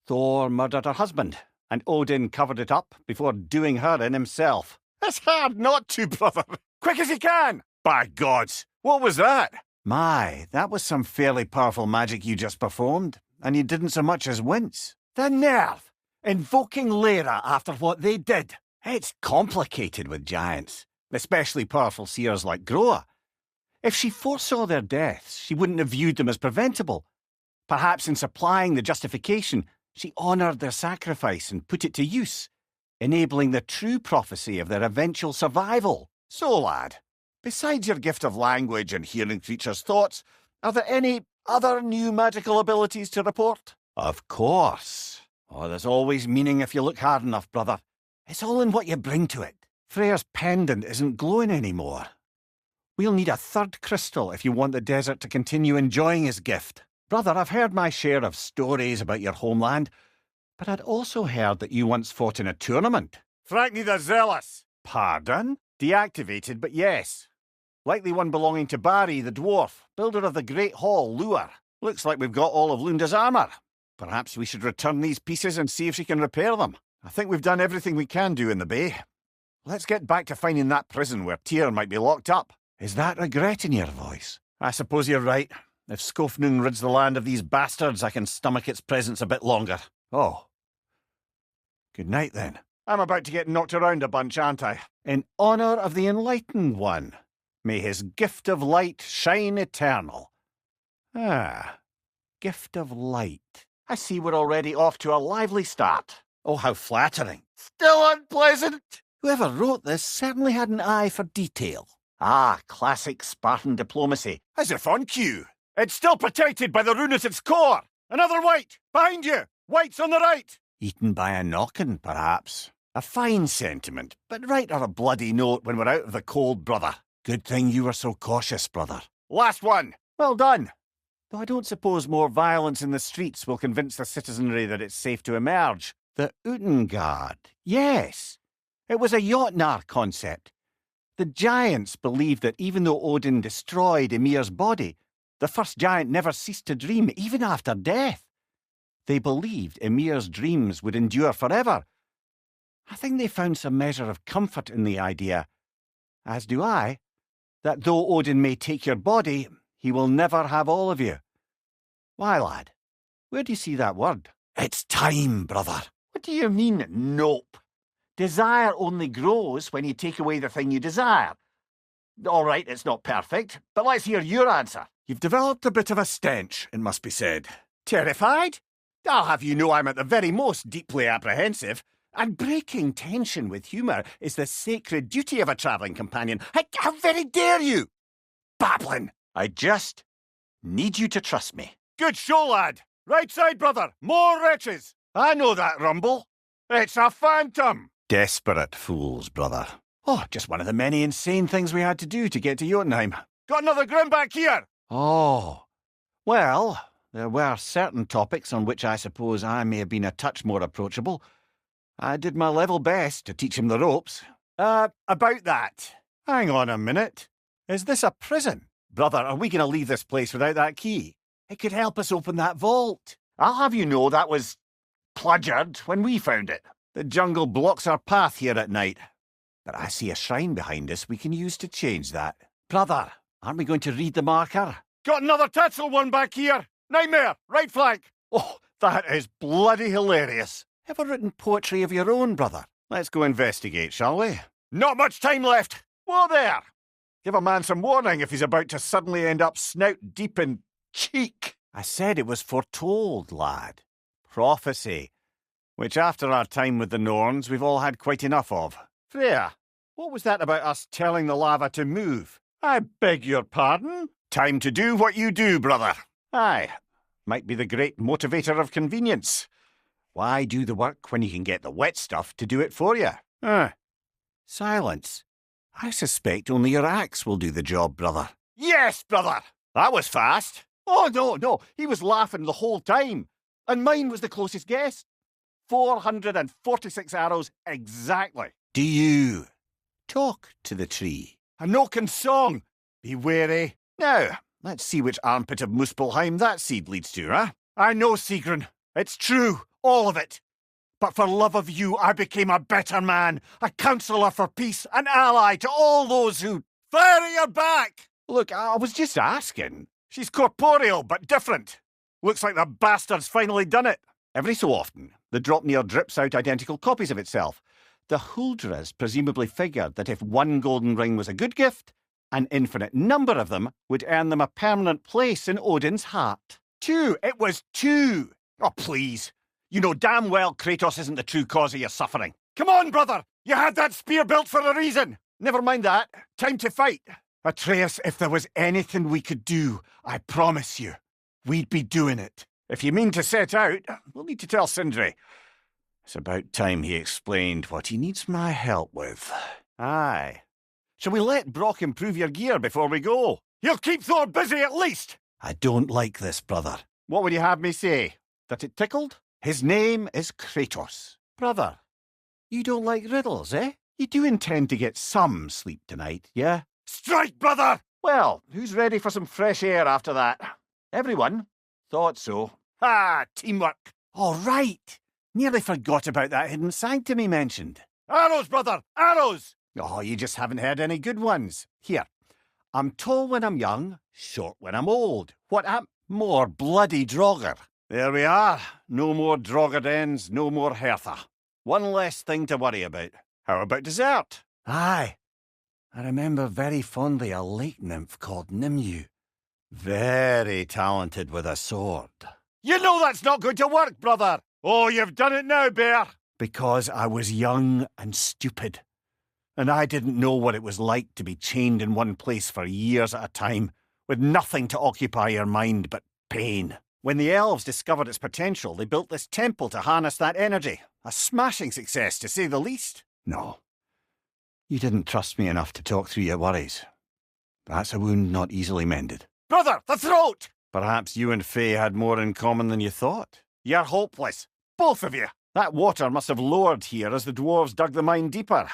Thor murdered her husband, and Odin covered it up before doing her in himself. It's hard not to, brother. Quick as you can! By gods, what was that? My, that was some fairly powerful magic you just performed, and you didn't so much as wince. The nerve! Invoking Lyra after what they did. It's complicated with giants, especially powerful seers like Groa. If she foresaw their deaths, she wouldn't have viewed them as preventable. Perhaps in supplying the justification, she honoured their sacrifice and put it to use, enabling the true prophecy of their eventual survival. So, lad, besides your gift of language and hearing creatures' thoughts, are there any other new magical abilities to report? Of course. Oh, there's always meaning if you look hard enough, brother. It's all in what you bring to it. Freya's pendant isn't glowing anymore. We'll need a third crystal if you want the desert to continue enjoying his gift. Brother, I've heard my share of stories about your homeland, but I'd also heard that you once fought in a tournament. Frankly the Zealous. Pardon? Deactivated, but yes. Likely one belonging to Barry, the dwarf, builder of the Great Hall, Lure. Looks like we've got all of Lunda's armour. Perhaps we should return these pieces and see if she can repair them. I think we've done everything we can do in the bay. Let's get back to finding that prison where Tyr might be locked up. Is that regret in your voice? I suppose you're right. If Skofnung rids the land of these bastards, I can stomach its presence a bit longer. Oh. Good night, then. I'm about to get knocked around a bunch, aren't I? In honour of the Enlightened One, may his gift of light shine eternal. Ah, gift of light. I see we're already off to a lively start. Oh, how flattering. Still unpleasant? Whoever wrote this certainly had an eye for detail. Ah, classic Spartan diplomacy. As if on cue. It's still protected by the rune at its core. Another white! Behind you! White's on the right! Eaten by a knockin', perhaps. A fine sentiment, but right on a bloody note when we're out of the cold, brother. Good thing you were so cautious, brother. Last one! Well done. Though I don't suppose more violence in the streets will convince the citizenry that it's safe to emerge. The Utengard. Yes. It was a Jotnar concept. The giants believed that even though Odin destroyed Ymir's body, the first giant never ceased to dream, even after death. They believed Ymir's dreams would endure forever. I think they found some measure of comfort in the idea, as do I, that though Odin may take your body, he will never have all of you. Why, lad? Where do you see that word? It's time, brother. What do you mean, nope? Desire only grows when you take away the thing you desire. All right, it's not perfect, but let's hear your answer. You've developed a bit of a stench, it must be said. Terrified? I'll have you know I'm at the very most deeply apprehensive, and breaking tension with humour is the sacred duty of a travelling companion. How very dare you? Babbling! I just need you to trust me. Good show, lad. Right side, brother. More wretches. I know that rumble. It's a phantom. Desperate fools, brother. Oh, just one of the many insane things we had to do to get to Jotunheim. Got another grim back here. Oh, well, there were certain topics on which I suppose I may have been a touch more approachable. I did my level best to teach him the ropes. About that. Hang on a minute. Is this a prison? Brother, are we going to leave this place without that key? It could help us open that vault. I'll have you know that was plundered when we found it. The jungle blocks our path here at night. But I see a shrine behind us we can use to change that. Brother, aren't we going to read the marker? Got another Tetzel one back here. Nightmare, right flank. Oh, that is bloody hilarious. Ever written poetry of your own, brother? Let's go investigate, shall we? Not much time left. Whoa there! Give a man some warning if he's about to suddenly end up snout deep in cheek. I said it was foretold, lad. Prophecy. Which after our time with the Norns, we've all had quite enough of. Freya, what was that about us telling the lava to move? I beg your pardon? Time to do what you do, brother. Aye, might be the great motivator of convenience. Why do the work when you can get the wet stuff to do it for you? Silence. I suspect only your axe will do the job, brother. Yes, brother. That was fast. Oh, no, he was laughing the whole time. And mine was the closest guess. 446 arrows exactly. Do you talk to the tree? A Noken song. Be wary. Now, let's see which armpit of Muspelheim that seed leads to, huh? I know, Sigrun. It's true, all of it. But for love of you, I became a better man, a counsellor for peace, an ally to all those who... Fire at your back! Look, I was just asking. She's corporeal, but different. Looks like the bastard's finally done it. Every so often, the Dropnir drips out identical copies of itself. The Huldras presumably figured that if one golden ring was a good gift, an infinite number of them would earn them a permanent place in Odin's heart. 2! It was 2! Oh, please. You know damn well Kratos isn't the true cause of your suffering. Come on, brother! You had that spear built for a reason! Never mind that. Time to fight. Atreus, if there was anything we could do, I promise you, we'd be doing it. If you mean to set out, we'll need to tell Sindri. It's about time he explained what he needs my help with. Aye. Shall we let Brock improve your gear before we go? He'll keep Thor busy at least! I don't like this, brother. What would you have me say? That it tickled? His name is Kratos. Brother, you don't like riddles, eh? You do intend to get some sleep tonight, yeah? Strike, brother! Well, who's ready for some fresh air after that? Everyone? Thought so. Ah, teamwork. All right. Nearly forgot about that hidden sanctum he mentioned. Arrows, brother! Arrows! Oh, you just haven't heard any good ones. Here. I'm tall when I'm young, short when I'm old. What more bloody Draugr. There we are. No more Draugr-dens, no more Hertha. One less thing to worry about. How about dessert? Aye. I remember very fondly a lake nymph called Nimue. Very talented with a sword. You know that's not going to work, brother! Oh, you've done it now, Bear! Because I was young and stupid. And I didn't know what it was like to be chained in one place for years at a time, with nothing to occupy your mind but pain. When the elves discovered its potential, they built this temple to harness that energy. A smashing success, to say the least. No. You didn't trust me enough to talk through your worries. That's a wound not easily mended. Brother, the throat! Perhaps you and Faye had more in common than you thought. You're hopeless. Both of you. That water must have lowered here as the dwarves dug the mine deeper.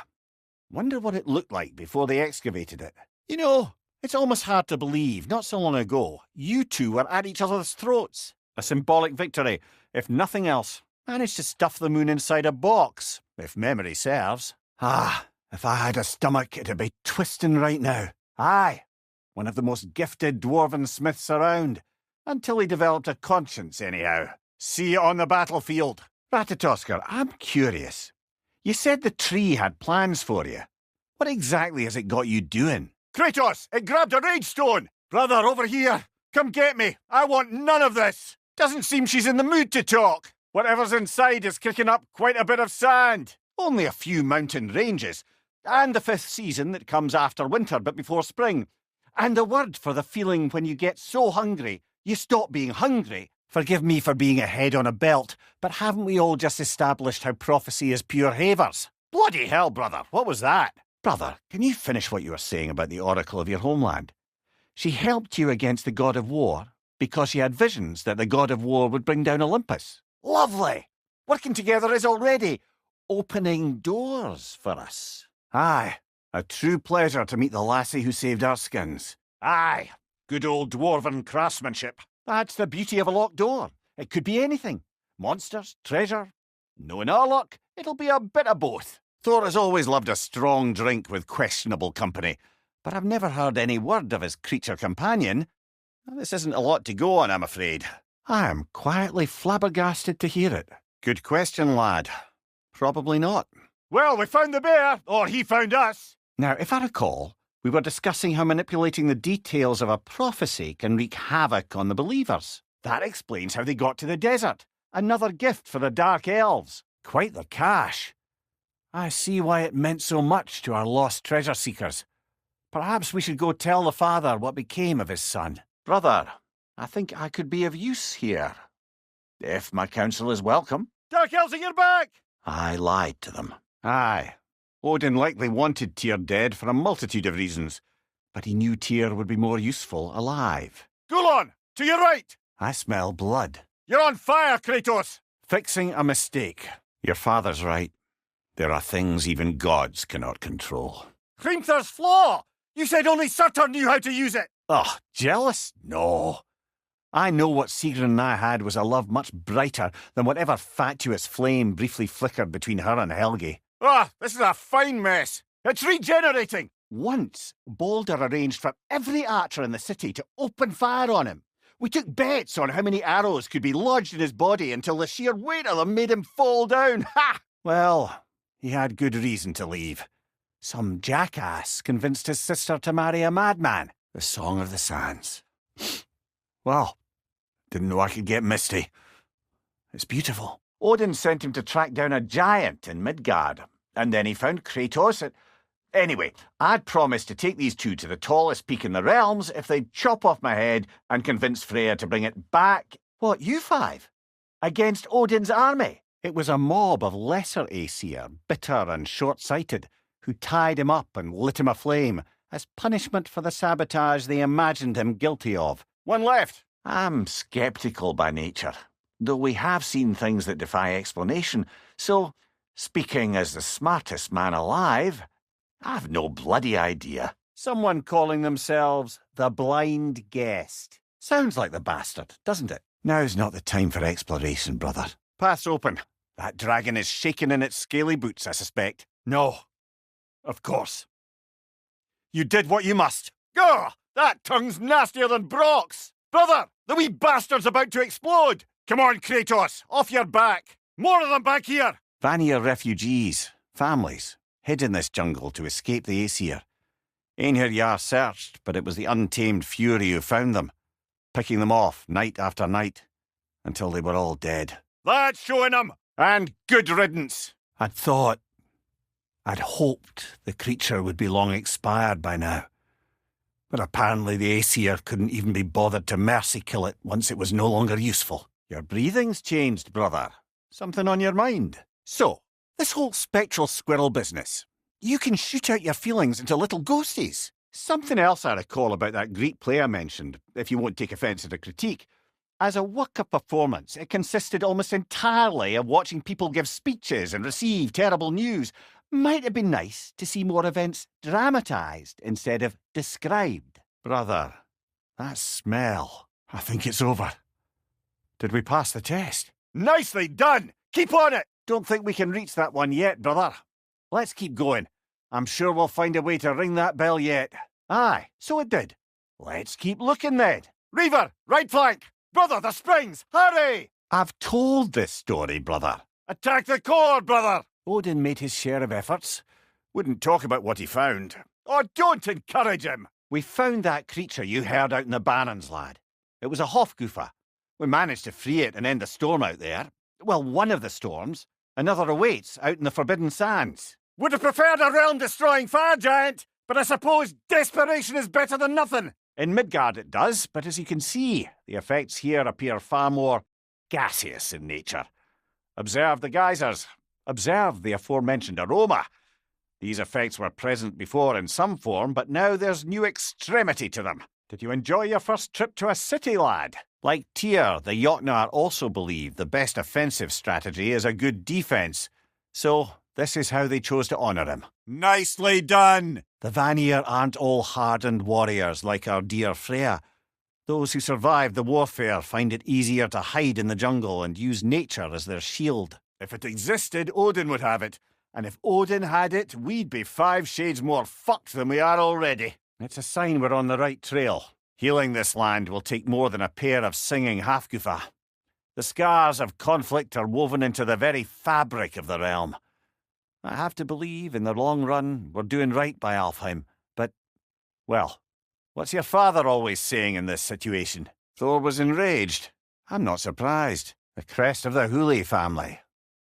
Wonder what it looked like before they excavated it. You know, it's almost hard to believe, not so long ago, you two were at each other's throats. A symbolic victory, if nothing else. Managed to stuff the moon inside a box, if memory serves. Ah, if I had a stomach, it'd be twisting right now. Aye, one of the most gifted dwarven smiths around. Until he developed a conscience, anyhow. See you on the battlefield. Ratatoskr, I'm curious. You said the tree had plans for you. What exactly has it got you doing? Kratos, it grabbed a rage stone! Brother, over here! Come get me! I want none of this! Doesn't seem she's in the mood to talk. Whatever's inside is kicking up quite a bit of sand. Only a few mountain ranges. And the 5th season that comes after winter but before spring. And a word for the feeling when you get so hungry, you stop being hungry. Forgive me for being a head on a belt, but haven't we all just established how prophecy is pure havers? Bloody hell, brother, what was that? Brother, can you finish what you were saying about the oracle of your homeland? She helped you against the god of war because she had visions that the god of war would bring down Olympus. Lovely! Working together is already opening doors for us. Aye, a true pleasure to meet the lassie who saved our skins. Aye, good old dwarven craftsmanship. That's the beauty of a locked door. It could be anything. Monsters, treasure. Knowing our luck, it'll be a bit of both. Thor has always loved a strong drink with questionable company, but I've never heard any word of his creature companion. This isn't a lot to go on, I'm afraid. I am quietly flabbergasted to hear it. Good question, lad. Probably not. Well, we found the bear, or he found us. Now, if I recall, we were discussing how manipulating the details of a prophecy can wreak havoc on the believers. That explains how they got to the desert. Another gift for the Dark Elves. Quite the cache. I see why it meant so much to our lost treasure seekers. Perhaps we should go tell the father what became of his son. Brother, I think I could be of use here. If my counsel is welcome. Dark Elves, you're back! I lied to them. Aye. Odin likely wanted Tyr dead for a multitude of reasons, but he knew Tyr would be more useful alive. Gulon, to your right! I smell blood. You're on fire, Kratos! Fixing a mistake. Your father's right. There are things even gods cannot control. Hrimthur's flaw! You said only Surtur knew how to use it! Oh, jealous? No. I know what Sigrun and I had was a love much brighter than whatever fatuous flame briefly flickered between her and Helgi. Ah, this is a fine mess. It's regenerating. Once, Balder arranged for every archer in the city to open fire on him. We took bets on how many arrows could be lodged in his body until the sheer weight of them made him fall down. Ha! Well, he had good reason to leave. Some jackass convinced his sister to marry a madman. The Song of the Sands. Well, didn't know I could get misty. It's beautiful. Odin sent him to track down a giant in Midgard, and then he found Kratos at... Anyway, I'd promised to take these two to the tallest peak in the realms if they'd chop off my head and convince Freya to bring it back. What, you five? Against Odin's army? It was a mob of lesser Aesir, bitter and short-sighted, who tied him up and lit him aflame as punishment for the sabotage they imagined him guilty of. One left. I'm sceptical by nature, though we have seen things that defy explanation, so, speaking as the smartest man alive, I've no bloody idea. Someone calling themselves the Blind Guest. Sounds like the bastard, doesn't it? Now's not the time for exploration, brother. Path's open. That dragon is shaking in its scaly boots, I suspect. No. Of course. You did what you must. Gah! That tongue's nastier than Brock's! Brother, the wee bastard's about to explode! Come on, Kratos, off your back! More of them back here! Vanir refugees, families, hid in this jungle to escape the Aesir. Einhir Jarl searched, but it was the untamed fury who found them, picking them off night after night, until they were all dead. That's showing them! And good riddance! I'd hoped the creature would be long expired by now. But apparently the Aesir couldn't even be bothered to mercy kill it once it was no longer useful. Your breathing's changed, brother. Something on your mind? So, this whole spectral squirrel business. You can shoot out your feelings into little ghosties. Something else I recall about that Greek play I mentioned, if you won't take offence at a critique. As a work-up performance, it consisted almost entirely of watching people give speeches and receive terrible news. Might have been nice to see more events dramatised instead of described. Brother, that smell. I think it's over. Did we pass the test? Nicely done! Keep on it! Don't think we can reach that one yet, brother. Let's keep going. I'm sure we'll find a way to ring that bell yet. Aye, so it did. Let's keep looking then. Reaver, right flank! Brother, the springs! Hurry! I've told this story, brother. Attack the core, brother! Odin made his share of efforts. Wouldn't talk about what he found. Oh, don't encourage him! We found that creature you heard out in the barrens, lad. It was a Hofgufa, We managed to free it and end the storm out there. Well, one of the storms. Another awaits out in the Forbidden Sands. Would have preferred a realm-destroying fire giant, but I suppose desperation is better than nothing. In Midgard it does, but as you can see, the effects here appear far more gaseous in nature. Observe the geysers. Observe the aforementioned aroma. These effects were present before in some form, but now there's new extremity to them. Did you enjoy your first trip to a city, lad? Like Tyr, the Jotnar also believe the best offensive strategy is a good defence. So, this is how they chose to honour him. Nicely done! The Vanir aren't all hardened warriors like our dear Freya. Those who survive the warfare find it easier to hide in the jungle and use nature as their shield. If it existed, Odin would have it. And if Odin had it, we'd be 5 shades more fucked than we are already. It's a sign we're on the right trail. Healing this land will take more than a pair of singing Hafgufa. The scars of conflict are woven into the very fabric of the realm. I have to believe, in the long run, we're doing right by Alfheim. But, well, what's your father always saying in this situation? Thor was enraged. I'm not surprised. The crest of the Huli family.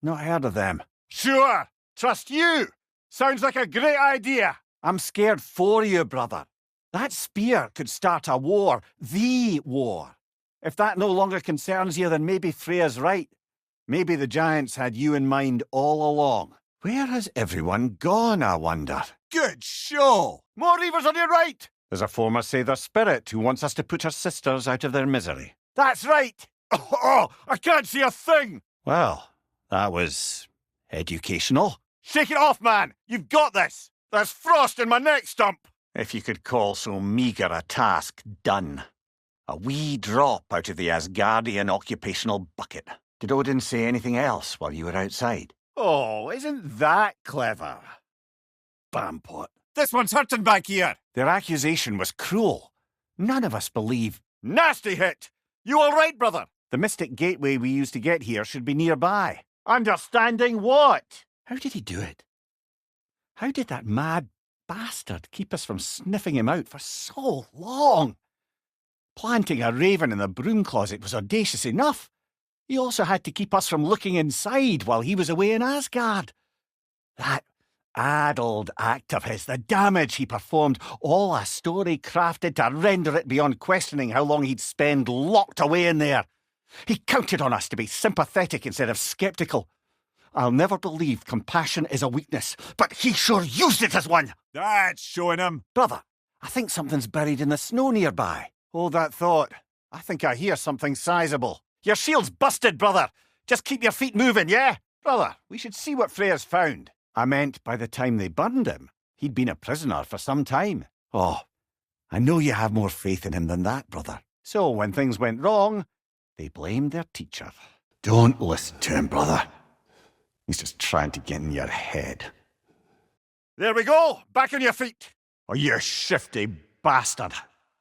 Not heard of them. Sure! Trust you! Sounds like a great idea! I'm scared for you, brother. That spear could start a war. The war. If that no longer concerns you, then maybe Freya's right. Maybe the giants had you in mind all along. Where has everyone gone, I wonder? Good show! More Reavers on your right! There's a former Sather spirit who wants us to put her sisters out of their misery. That's right! Oh, I can't see a thing! Well, that was educational. Shake it off, man! You've got this! There's frost in my neck stump! If you could call so meagre a task done. A wee drop out of the Asgardian occupational bucket. Did Odin say anything else while you were outside? Oh, isn't that clever? Bampot. This one's hurting back here! Their accusation was cruel. None of us believe. Nasty hit! You all right, brother? The mystic gateway we used to get here should be nearby. Understanding what? How did he do it? How did that mad bastard keep us from sniffing him out for so long? Planting a raven in the broom closet was audacious enough. He also had to keep us from looking inside while he was away in Asgard. That addled act of his, the damage he performed, all a story crafted to render it beyond questioning how long he'd spend locked away in there. He counted on us to be sympathetic instead of sceptical. I'll never believe compassion is a weakness, but he sure used it as one. That's showing him. Brother, I think something's buried in the snow nearby. Hold that thought. I think I hear something sizable. Your shield's busted, brother. Just keep your feet moving, yeah? Brother, we should see what Freya's found. I meant by the time they burned him, he'd been a prisoner for some time. Oh, I know you have more faith in him than that, brother. So when things went wrong, they blamed their teacher. Don't listen to him, brother. He's just trying to get in your head. There we go. Back on your feet. Oh, you shifty bastard.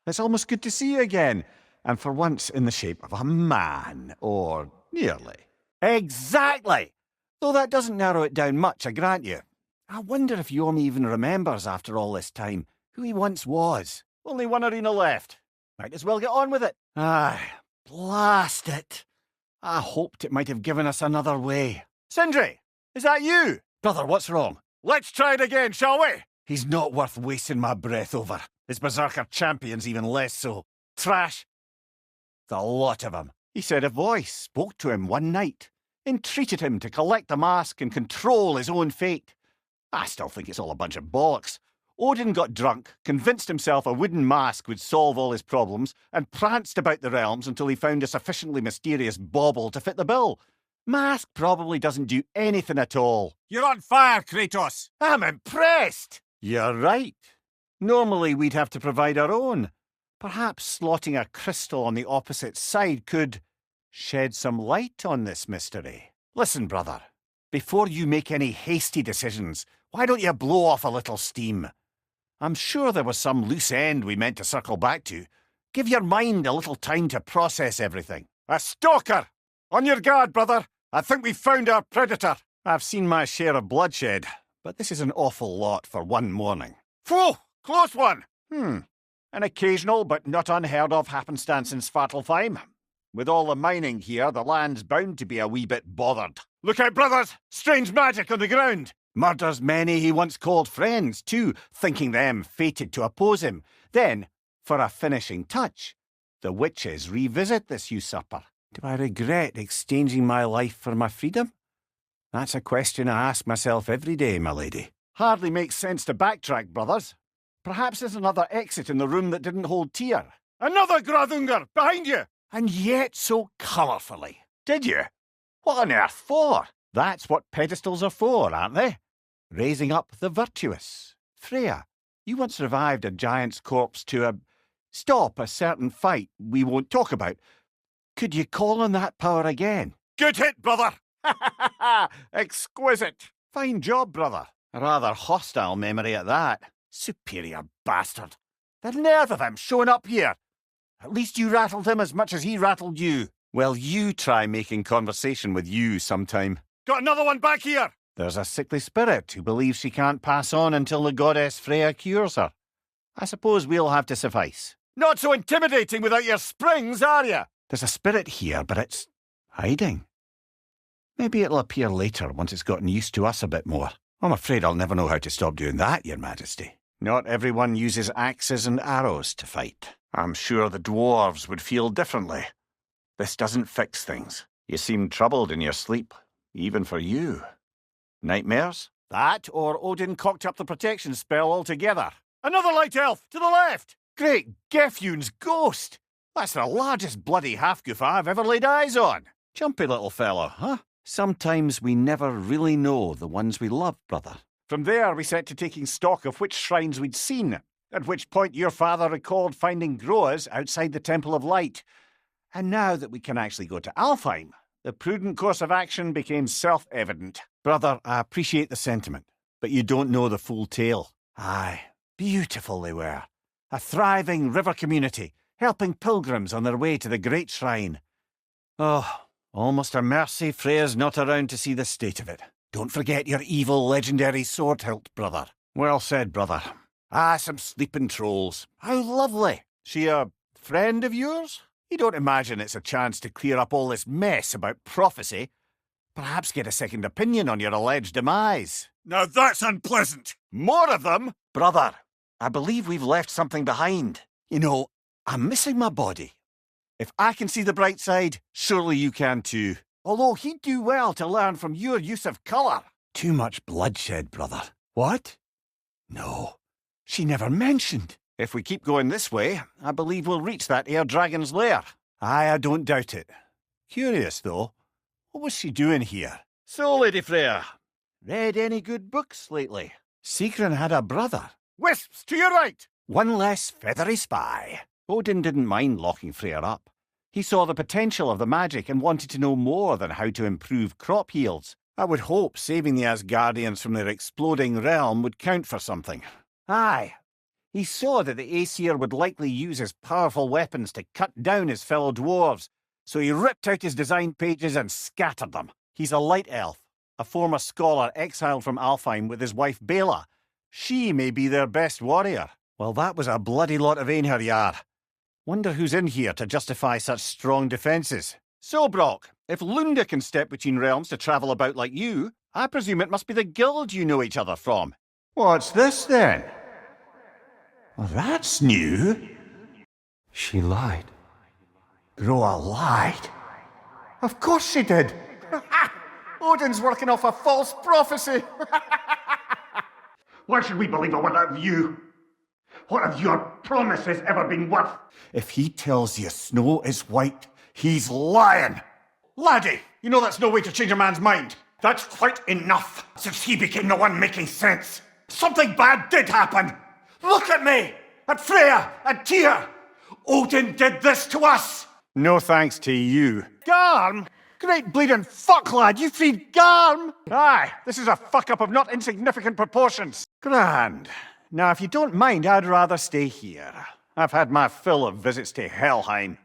It's almost good to see you again. And for once in the shape of a man, or nearly. Exactly! Though that doesn't narrow it down much, I grant you. I wonder if Yomi even remembers after all this time who he once was. Only one arena left. Might as well get on with it. Aye, blast it. I hoped it might have given us another way. Sindri, is that you? Brother, what's wrong? Let's try it again, shall we? He's not worth wasting my breath over. His Berserker champion's even less so. Trash. The lot of him. He said a voice spoke to him one night, entreated him to collect the mask and control his own fate. I still think it's all a bunch of bollocks. Odin got drunk, convinced himself a wooden mask would solve all his problems, and pranced about the realms until he found a sufficiently mysterious bauble to fit the bill. Mask probably doesn't do anything at all. You're on fire, Kratos. I'm impressed. You're right. Normally we'd have to provide our own. Perhaps slotting a crystal on the opposite side could shed some light on this mystery. Listen, brother, before you make any hasty decisions, why don't you blow off a little steam? I'm sure there was some loose end we meant to circle back to. Give your mind a little time to process everything. A stalker! On your guard, brother. I think we've found our predator. I've seen my share of bloodshed, but this is an awful lot for one morning. Phew! Close one! An occasional but not unheard of happenstance in Svartalfheim. With all the mining here, the land's bound to be a wee bit bothered. Look out, brothers! Strange magic on the ground! Murders many he once called friends, too, thinking them fated to oppose him. Then, for a finishing touch, the witches revisit this usurper. Do I regret exchanging my life for my freedom? That's a question I ask myself every day, my lady. Hardly makes sense to backtrack, brothers. Perhaps there's another exit in the room that didn't hold Tyr. Another Grathungar! Behind you! And yet so colourfully. Did you? What on earth for? That's what pedestals are for, aren't they? Raising up the virtuous. Freya, you once revived a giant's corpse to stop a certain fight we won't talk about. Could you call on that power again? Good hit, brother! Exquisite! Fine job, brother. A rather hostile memory at that. Superior bastard. The nerve of him showing up here. At least you rattled him as much as he rattled you. Well, you try making conversation with you sometime. Got another one back here! There's a sickly spirit who believes she can't pass on until the goddess Freya cures her. I suppose we'll have to suffice. Not so intimidating without your springs, are you? There's a spirit here, but it's hiding. Maybe it'll appear later once it's gotten used to us a bit more. I'm afraid I'll never know how to stop doing that, Your Majesty. Not everyone uses axes and arrows to fight. I'm sure the dwarves would feel differently. This doesn't fix things. You seem troubled in your sleep, even for you. Nightmares? That, or Odin cocked up the protection spell altogether. Another light elf, to the left! Great Gefjun's ghost! That's the largest bloody half-goof I've ever laid eyes on. Jumpy little fellow, huh? Sometimes we never really know the ones we love, brother. From there, we set to taking stock of which shrines we'd seen, at which point your father recalled finding Groas outside the Temple of Light. And now that we can actually go to Alfheim, the prudent course of action became self-evident. Brother, I appreciate the sentiment, but you don't know the full tale. Aye, beautiful they were. A thriving river community, helping pilgrims on their way to the great shrine. Oh, almost a mercy Freya's not around to see the state of it. Don't forget your evil legendary sword hilt, brother. Well said, brother. Ah, some sleeping trolls. How lovely. She a friend of yours? You don't imagine it's a chance to clear up all this mess about prophecy? Perhaps get a second opinion on your alleged demise. Now that's unpleasant! More of them? Brother, I believe we've left something behind. You know, I'm missing my body. If I can see the bright side, surely you can too. Although he'd do well to learn from your use of colour. Too much bloodshed, brother. What? No, she never mentioned. If we keep going this way, I believe we'll reach that air dragon's lair. Aye, I don't doubt it. Curious, though. What was she doing here? So, Lady Freya, read any good books lately? Sigrun had a brother. Wisps, to your right! One less feathery spy. Odin didn't mind locking Freya up. He saw the potential of the magic and wanted to know more than how to improve crop yields. I would hope saving the Asgardians from their exploding realm would count for something. Aye. He saw that the Aesir would likely use his powerful weapons to cut down his fellow dwarves, so he ripped out his design pages and scattered them. He's a light elf, a former scholar exiled from Alfheim with his wife Bela. She may be their best warrior. Well, that was a bloody lot of Einherjar. Wonder who's in here to justify such strong defences. So, Brock, if Lunda can step between realms to travel about like you, I presume it must be the guild you know each other from. What's this, then? Well, that's new. She lied. Groa lied. Of course she did. Odin's working off a false prophecy. Why should we believe a word out of you? What have your promises ever been worth? If he tells you snow is white, he's lying. Laddie, you know that's no way to change a man's mind. That's quite enough since he became the one making sense. Something bad did happen. Look at me, at Freya, at Tyr. Odin did this to us. No thanks to you. Garm? Great bleeding fuck, lad, you freed Garm! Aye, this is a fuck-up of not insignificant proportions. Grand. Now, if you don't mind, I'd rather stay here. I've had my fill of visits to Helheim.